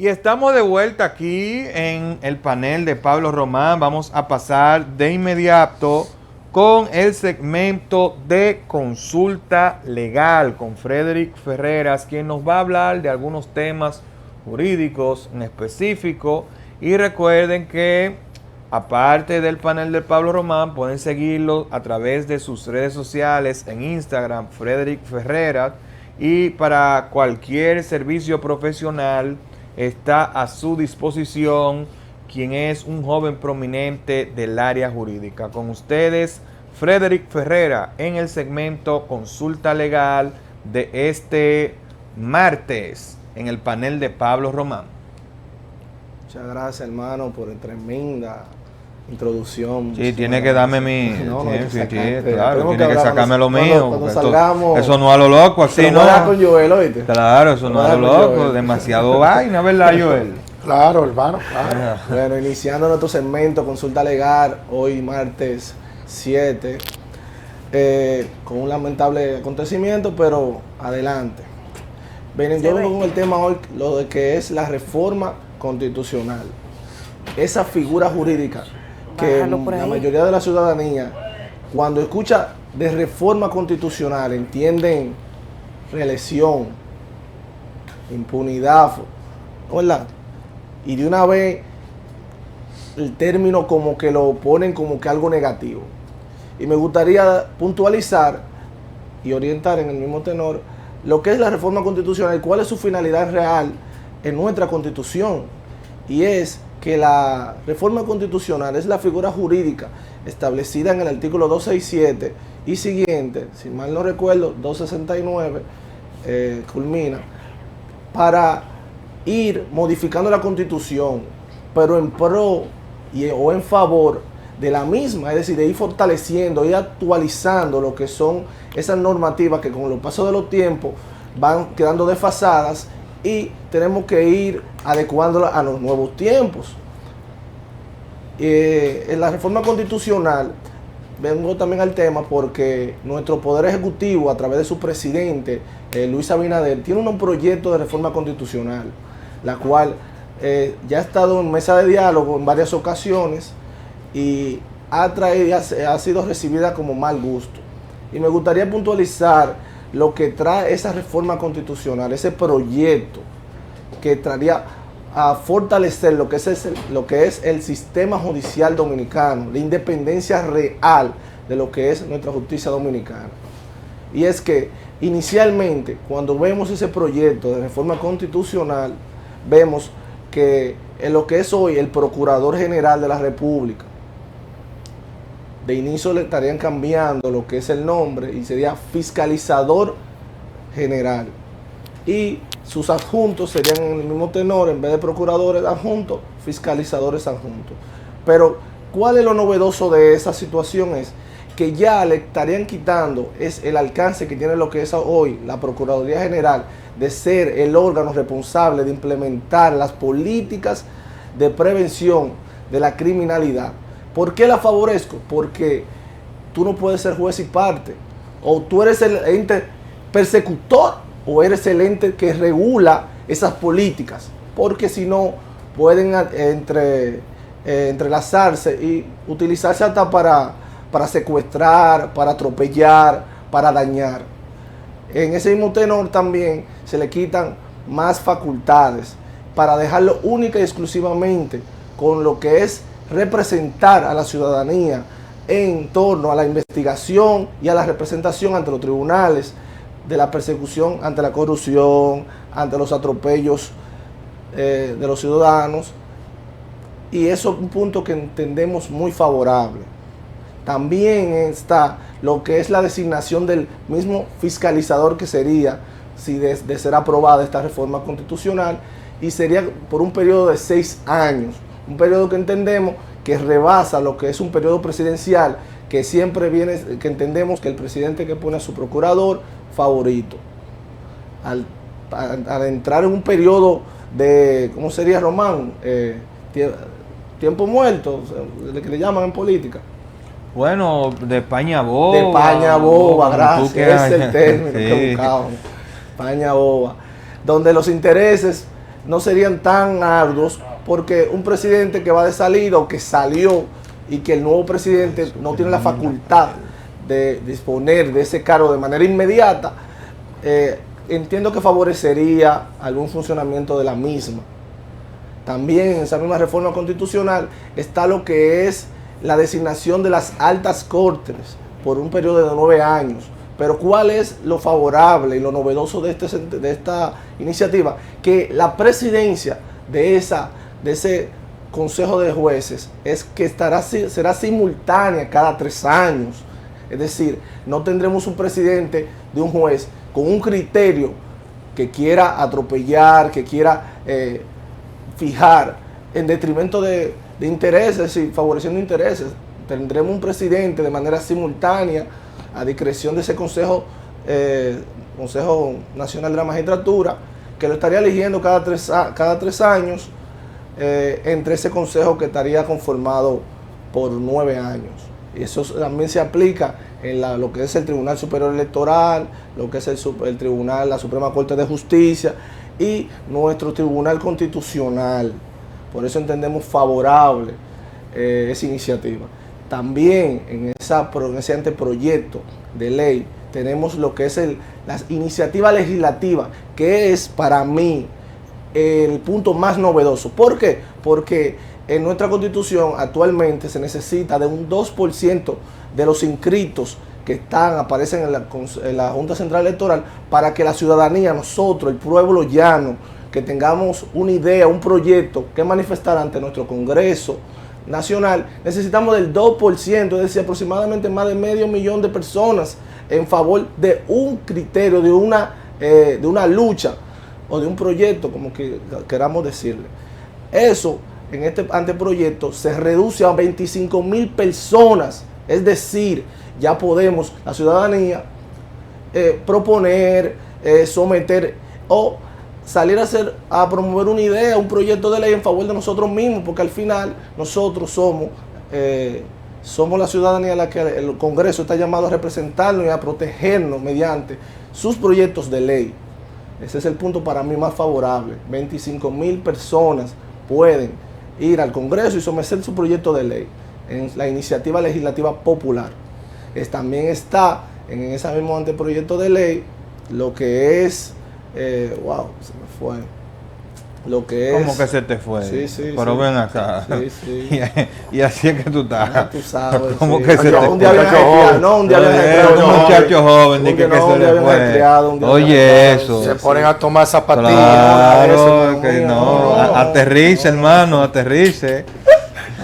Y estamos de vuelta aquí en el panel de Pablo Román. Vamos a pasar de inmediato con el segmento de consulta legal con Frederick Ferreras, quien nos va a hablar de algunos temas jurídicos en específico. Y recuerden que, aparte del panel de Pablo Román, pueden seguirlo a través de sus redes sociales en Instagram, Frederick Ferreras. Y para cualquier servicio profesional, está a su disposición quien es un joven prominente del área jurídica. Con ustedes, Frederick Ferreira, en el segmento Consulta Legal de este martes, en el panel de Pablo Román. Muchas gracias, hermano, por tremenda introducción. Sí, tiene que darme mi... No, no, sí, claro, tiene que sacarme lo mío. Cuando salgamos... Eso no a lo loco, así no. Con Joel, ¿oíste? Claro, eso no a lo loco, demasiado vaina, ¿verdad, Joel? Claro, hermano, claro. Bueno, iniciando nuestro segmento Consulta Legal, hoy martes 7, con un lamentable acontecimiento, pero adelante. Ven, yo vengo con el tema hoy, lo de que es la reforma constitucional. Esa figura jurídica que la mayoría de la ciudadanía, cuando escucha de reforma constitucional, entienden reelección, impunidad, ¿verdad? Y de una vez el término como que lo ponen como que algo negativo. Y me gustaría puntualizar y orientar en el mismo tenor lo que es la reforma constitucional y cuál es su finalidad real en nuestra Constitución. Y es que la reforma constitucional es la figura jurídica establecida en el artículo 267 y siguiente, si mal no recuerdo, 269, culmina, para ir modificando la Constitución, pero en pro o en favor de la misma, es decir, de ir fortaleciendo y actualizando lo que son esas normativas que con los pasos de los tiempos van quedando desfasadas y tenemos que ir adecuándolas a los nuevos tiempos. En la reforma constitucional, vengo también al tema porque nuestro Poder Ejecutivo, a través de su presidente, Luis Abinader, tiene un proyecto de reforma constitucional, la cual ya ha estado en mesa de diálogo en varias ocasiones y ha sido recibida como mal gusto. Y me gustaría puntualizar lo que trae esa reforma constitucional, ese proyecto que traería a fortalecer lo que es el sistema judicial dominicano, la independencia real de lo que es nuestra justicia dominicana. Y es que inicialmente, cuando vemos ese proyecto de reforma constitucional, vemos que en lo que es hoy el Procurador General de la República, de inicio le estarían cambiando lo que es el nombre y sería Fiscalizador General. Y sus adjuntos serían en el mismo tenor, en vez de procuradores adjuntos, fiscalizadores adjuntos. Pero, ¿cuál es lo novedoso de esa situación? Es que ya le estarían quitando el alcance que tiene lo que es hoy la Procuraduría General de ser el órgano responsable de implementar las políticas de prevención de la criminalidad. ¿Por qué la favorezco? Porque tú no puedes ser juez y parte. O tú eres el ente persecutor o eres el ente que regula esas políticas. Porque si no, pueden entrelazarse y utilizarse hasta para secuestrar, para atropellar, para dañar. En ese mismo tenor también se le quitan más facultades para dejarlo única y exclusivamente con lo que es representar a la ciudadanía en torno a la investigación y a la representación ante los tribunales de la persecución ante la corrupción, ante los atropellos de los ciudadanos. Y eso es un punto que entendemos muy favorable. También está lo que es la designación del mismo fiscalizador que sería, si de ser aprobada esta reforma constitucional, y sería por un periodo de 6 años. Un periodo que entendemos que rebasa lo que es un periodo presidencial, que siempre viene, que entendemos que el presidente que pone a su procurador favorito. Al entrar en un periodo de, ¿cómo sería, Román? Tiempo muerto, que le llaman en política. Bueno, de España boba. De España boba, gracias. Ese es el término que buscábamos. España boba. Donde los intereses no serían tan arduos, porque un presidente que va de salida o que salió y que el nuevo presidente no tiene la facultad de disponer de ese cargo de manera inmediata, entiendo que favorecería algún funcionamiento de la misma. También en esa misma reforma constitucional está lo que es la designación de las altas cortes por un periodo de 9 años. Pero ¿cuál es lo favorable y lo novedoso de esta iniciativa? Que la presidencia de ese Consejo de Jueces es que será simultánea cada 3 años. Es decir, no tendremos un presidente de un juez con un criterio que quiera atropellar, que quiera fijar en detrimento de intereses, es decir, favoreciendo intereses. Tendremos un presidente de manera simultánea a discreción de ese Consejo Nacional de la Magistratura, que lo estaría eligiendo cada tres años, entre ese consejo que estaría conformado por 9 años. Y eso también se aplica en lo que es el Tribunal Superior Electoral, lo que es el Tribunal, la Suprema Corte de Justicia y nuestro Tribunal Constitucional. Por eso entendemos favorable esa iniciativa. También en ese anteproyecto de ley tenemos lo que es la iniciativa legislativa, que es para mí el punto más novedoso. ¿Por qué? Porque en nuestra Constitución actualmente se necesita de un 2% de los inscritos que aparecen en la Junta Central Electoral para que la ciudadanía, nosotros, el pueblo llano, que tengamos una idea, un proyecto que manifestar ante nuestro Congreso Nacional, necesitamos del 2%, es decir, aproximadamente más de 500,000 de personas en favor de un criterio, de una lucha o de un proyecto, como queramos decirle. Eso, en este anteproyecto, se reduce a 25,000 personas, es decir, ya podemos, la ciudadanía, proponer, someter o salir a promover una idea, un proyecto de ley en favor de nosotros mismos, porque al final nosotros somos la ciudadanía a la que el Congreso está llamado a representarnos y a protegernos mediante sus proyectos de ley. Ese es el punto para mí más favorable. 25,000 personas pueden ir al Congreso y someter su proyecto de ley en la iniciativa legislativa popular. También está en ese mismo anteproyecto de ley lo que es wow, se me fue. Lo que es. ¿Cómo que se te fue? Sí. Pero ven acá. Sí. Y así es que tú estás. Ah, tú sabes. ¿Cómo sí. que se te fue? Un día bien ajetreado. No, un día bien ajetreado. Un muchacho joven, de que se le fue. Oye, eso. Se ponen a tomar zapatillas. Claro, que no. Aterrice, hermano, aterrice.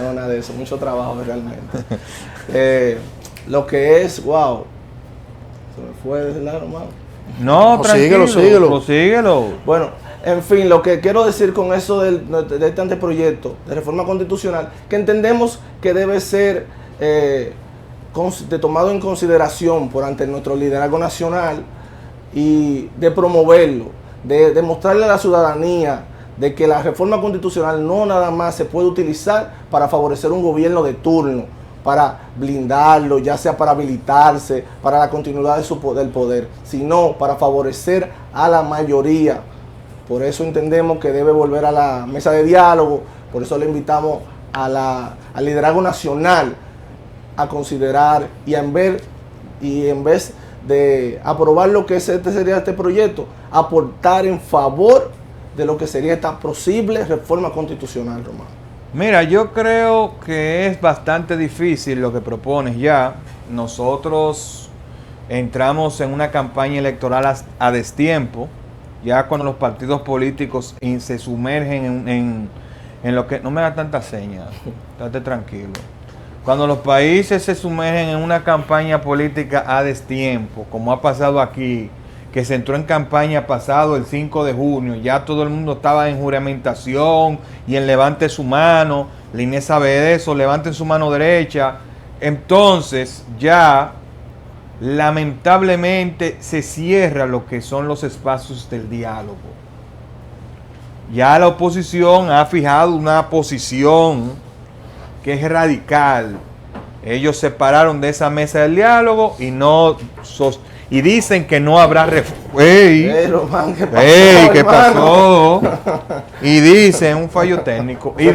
No, nada de eso. Mucho trabajo realmente. Lo que es, wow. Se me fue de lado, hermano. No, tranquilo. Síguelo. Bueno, en fin, lo que quiero decir con eso de este anteproyecto de reforma constitucional, que entendemos que debe ser tomado en consideración por ante nuestro liderazgo nacional y de promoverlo, de demostrarle a la ciudadanía de que la reforma constitucional no nada más se puede utilizar para favorecer un gobierno de turno, para blindarlo, ya sea para habilitarse, para la continuidad del poder, sino para favorecer a la mayoría. Por eso entendemos que debe volver a la mesa de diálogo, por eso le invitamos al liderazgo nacional a considerar y en vez de aprobar lo que sería este proyecto, aportar en favor de lo que sería esta posible reforma constitucional, Román. Mira, yo creo que es bastante difícil lo que propones ya. Nosotros entramos en una campaña electoral a destiempo, ya cuando los partidos políticos se sumergen en lo que... No me da tanta señas, estate tranquilo. Cuando los países se sumergen en una campaña política a destiempo, como ha pasado aquí, que se entró en campaña pasado el 5 de junio, ya todo el mundo estaba en juramentación y en levante su mano, la Inés sabe de eso, levanten su mano derecha. Entonces ya lamentablemente se cierra lo que son los espacios del diálogo. Ya la oposición ha fijado una posición que es radical. Ellos se pararon de esa mesa del diálogo y y dicen que no habrá reforma. ¡Ey! Román, ¿qué pasó, ¡Ey! ¿Qué hermano? pasó? Y dicen, un fallo técnico. Y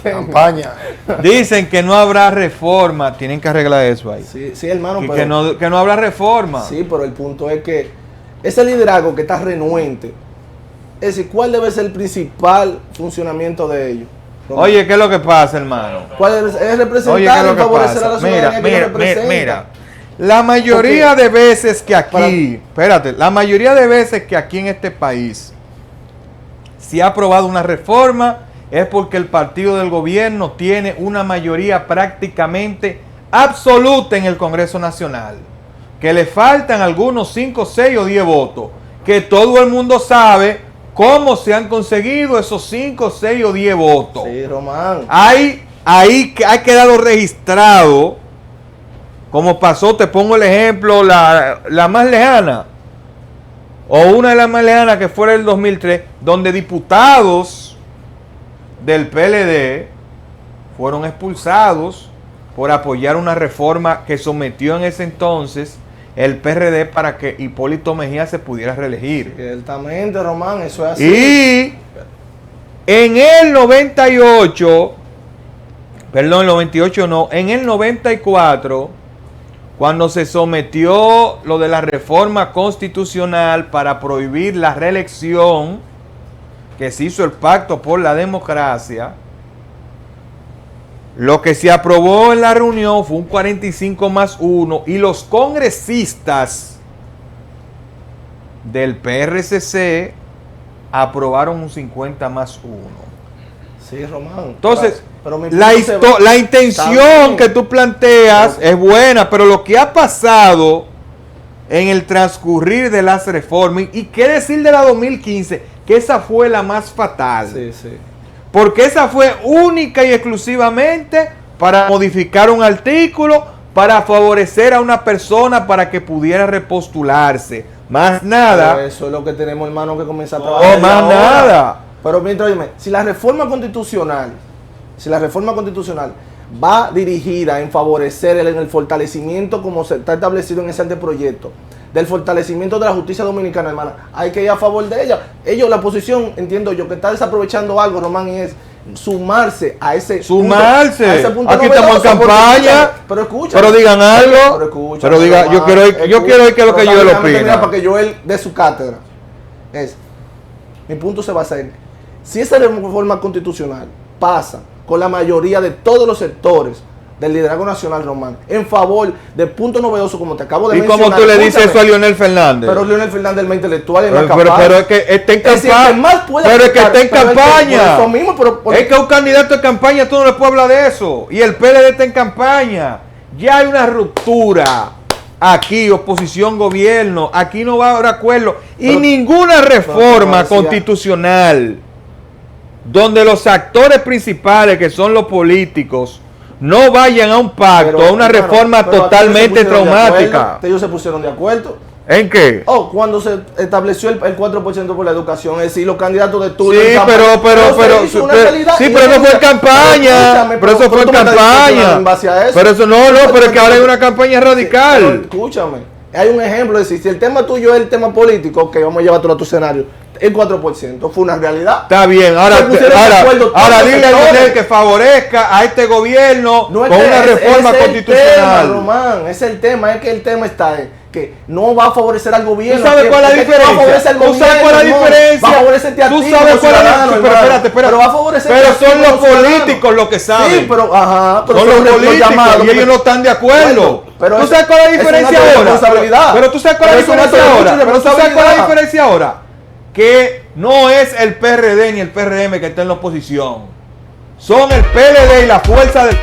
Campaña. dicen que no habrá reforma. Tienen que arreglar eso ahí. Sí, sí, hermano, Y pero... que no habrá reforma. Sí, pero el punto es que ese liderazgo que está renuente, es decir, ¿cuál debe ser el principal funcionamiento de ellos? Román? Oye, ¿qué es lo que pasa, hermano? ¿Cuál es representar Oye, ¿qué es lo y que favorecer a la pasa? ciudadanía que ellos representan? Mira. La mayoría de veces que aquí, la mayoría de veces que aquí en este país se ha aprobado una reforma es porque el partido del gobierno tiene una mayoría prácticamente absoluta en el Congreso Nacional. Que le faltan algunos 5, 6 o 10 votos. Que todo el mundo sabe cómo se han conseguido esos 5, 6 o 10 votos. Sí, Román. Ahí ha quedado registrado, como pasó, te pongo el ejemplo, la más lejana, o una de las más lejanas que fue el 2003, donde diputados del PLD fueron expulsados por apoyar una reforma que sometió en ese entonces el PRD para que Hipólito Mejía se pudiera reelegir. Ciertamente, Román, eso es así. Y en el 98, perdón, el 98 no, en el 94, cuando se sometió lo de la reforma constitucional para prohibir la reelección, que se hizo el pacto por la democracia, lo que se aprobó en la reunión fue un 45+1 y los congresistas del PRCC aprobaron un 50+1. Sí, Román. Entonces, pero mi la punto se va- la intención que tú planteas es buena, pero lo que ha pasado en el transcurrir de las reformas, y qué decir de la 2015, que esa fue la más fatal. Sí, sí. Porque esa fue única y exclusivamente para modificar un artículo, para favorecer a una persona para que pudiera repostularse. Más nada. Pero eso es lo que tenemos, hermano, que comenzar a No, trabajar. más ahora. nada. Pero mientras, oye, si la reforma constitucional va dirigida en favorecer en el fortalecimiento, como se está establecido en ese anteproyecto, del fortalecimiento de la justicia dominicana, hermana, hay que ir a favor de ella. Ellos, la oposición, entiendo yo, que está desaprovechando algo, Román, y es sumarse a ese Sumarse. punto, a ese punto Aquí estamos en novedoso, porque campaña. pero escúchame. Pero digan algo. Pero escúchame, Pero diga, Román, yo quiero oír qué es lo que pero Joel déjame terminar opina. para que Joel dé su cátedra. Mi punto se basa en, si esa reforma constitucional pasa con la mayoría de todos los sectores del liderazgo nacional, Román, en favor del punto novedoso, como te acabo de ¿Y mencionar. cómo tú le dices escúchame, eso a Leonel Fernández? Pero Leonel Fernández es más intelectual y más Pero capaz. es que está en Es decir, campaña. que más puede Pero es que aplicar, está en pero es que campaña. por eso mismo, pero Es que un candidato de campaña tú no le puedes hablar de eso. Y el PLD está en campaña. Ya hay una ruptura. Aquí, oposición, gobierno. Aquí no va a haber acuerdo. Y Pero- ninguna reforma decía- constitucional donde los actores principales, que son los políticos, no vayan a un pacto, a una hermano, reforma pero aquí totalmente ellos se pusieron de traumática. acuerdo, ellos se pusieron de acuerdo. ¿En qué? Oh, cuando se estableció el 4% por la educación, es decir, los candidatos de turno. Sí, en campaña, pero, se hizo una pero- realidad, sí, y pero eso fue en campaña. escúchame, Pero eso fue en tú me estás discutiendo campaña. en base a eso. Pero eso no, pero es que ahora hay una campaña Pero radical. escúchame, hay un ejemplo, es decir, si el tema tuyo es el tema político, que vamos a llevar todo a tu escenario, el 4% fue una realidad. Está bien, ahora, Se pusieron de acuerdo todos los dile a sectores. Leonel que favorezca a este gobierno No es con que una reforma ese es constitucional. el tema, Román, ese es el tema, es que el tema está en que no va a favorecer al gobierno. ¿Tú sabes que- cuál es la que no va a favorecer diferencia? al ¿Tú sabes cuál es la gobierno, no. diferencia? Va a favorecerte a ¿Tú ti sabes como cuál es la ciudadano, diferencia? hermano. Espérate. Pero va a favorecer Pero a ti son los como ciudadano. políticos los que saben. Sí, pero ajá, pero Son los políticos llamados, y ellos no están de acuerdo. Bueno, pero ¿Tú eso- sabes cuál es la es un diferencia acto de ahora? responsabilidad. Pero tú sabes cuál es la Pero es un acto diferencia de ahora. mucha Pero tú sabes cuál es la responsabilidad. diferencia ahora. Que no es el PRD ni el PRM que está en la oposición. Son el PLD y la fuerza del